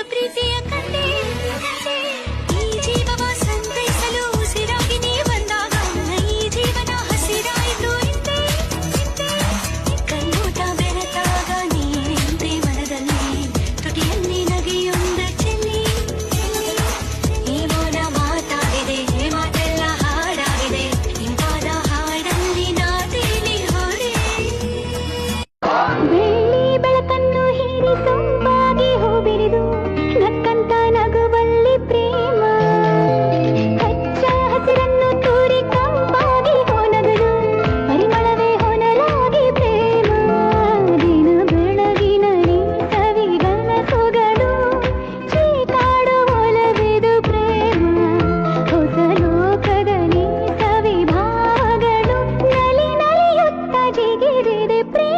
ಪ್ರೀತಿಯ ಕತೆ ಈ ಜೀವವ ಸಂತೈಸಲು ಉಸಿರಾಗಿ ನೀ ಬಂದಾಗ ಈ ಜೀವನ ಹಸಿರಾಯಿತು ಹಿಂದೆ ಕಣ್ಣೂಟ ಬೆರೆತಾಗ ನೀನಿಂದೆ ಮನದಲ್ಲಿ ತುಟಿಯಲ್ಲಿ ನಗೆಯೊಂದ ಚೆಲ್ಲಿ ಈ ಮೌನ ಮಾತಾಡಿದೆ ಮಾತೆಲ್ಲ ಹಾಡಾಗಿದೆ ಇಂಪಾದ ಹಾಡಲ್ಲಿ ನಾ ತೇಲಿ ಹೋದೆ ಬೆಳ್ಳಿ ಬೆಳಕನ್ನು ಹೀರಿ ಸೊಂಪಾಗಿ ಹೂಬಿರಿದು ನಕ್ಕಂತ ನಗುವಲ್ಲಿ ಪ್ರೇಮ ಹಚ್ಚ ಹಸಿರನ್ನು ತೂರಿ ಕಂಪಾಗಿ ಹೊನಗದು ಪರಿಮಳವೇ ಹೊನಲಾಗಿ ಪ್ರೇಮ ದಿನ ಬೆಳಗಿನಲ್ಲಿ ಸವಿಗನಸುಗಳು ಚೀಕಾಡು ಒಲವಿದು ಪ್ರೇಮ ಹೊಸ ಲೋಕದಲ್ಲಿ ಸವಿಭಾಗಗಳು ನಲಿ ನಲಿಯುತ್ತ ಜಿಗಿದಿದೆ ಪ್ರೇಮ